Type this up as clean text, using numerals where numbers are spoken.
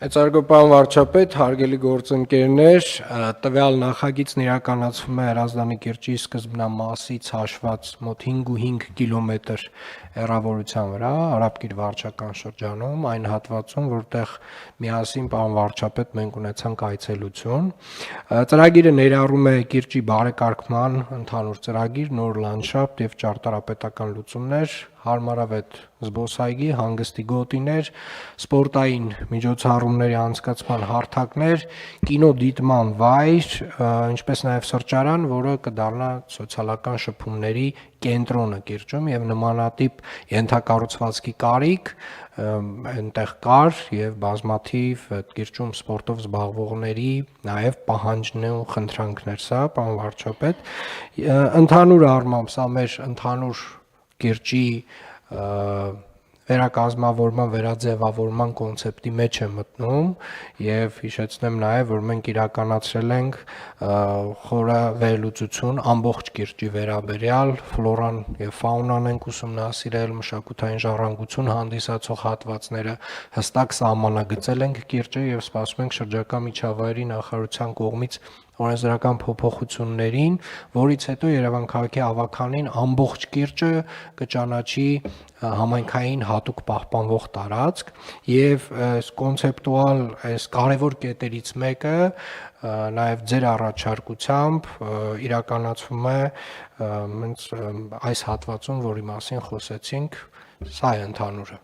Մեծարգոպան վարչապետ, հարգելի գործընկերներ, տվյալ նախագիծն իրականացվում է Հրազդանի կիրճի սկզբնամասից հաշված մոտ 5.5 կիլոմետր հեռավորության վրա, Արաբկիր վարչական շրջանում, այն հատվածում, որտեղ միասին պարոն վարչապետ մենք ունեցանք այցելություն։ Ծրագիրը ներառում է կիրճի բարեկարգման ընդհանուր ծրագիր, նոր լանդշաֆտ եւ ճարտարապետական լուծումներ, հարմարավետ զբոսայգի, հանգստի գոտիներ, սպորտային միջոցառումների անցկացման հարթակներ, կինոդիտման վայր, ինչպես նաև սրճարան, որը կդառնա սոցիալական շփումների կենտրոնը կիրճում եւ նմանատիպ ենթակառուցվածքի կարիք այնտեղ կար եւ բազմաթիվ կիրճում սպորտով զբաղվողների նաեւ պահանջն ու խնդրանքներ սա, պարոն վարչապետ, ընդհանուր առմամբ սա մեր ընդհանուր կիրճի վերակազմավորման, վերաձևավորման կոնցեպտի մեջ է մտնում եւ հիշեցնեմ նաեւ, որ մենք իրականացրել ենք խորը վերլուծություն ամբողջ կիրճի վերաբերյալ, ֆլորան եւ ֆաունան ենք ուսումնասիրել, մշակութային ժառանգություն հանդիսացող հատվածները հստակ սահմանագծել ենք կիրճը եւ սպասում ենք շրջակա միջավայրի նախարարության կողմից օրենսդրական փոփոխություններին, որից հետո Երևան քաղաքի ավականին ամբողջ կիրճը կճանաչի համայնքային հատուկ պահպանվող տարածք եւ այս կոնցեպտուալ այս կարևոր կետերից մեկը նաեւ ձեր առաջարկությամբ իրականացվում է հենց այս հատվածում, որի մասին խոսեցինք, սա է ընդհանուրը։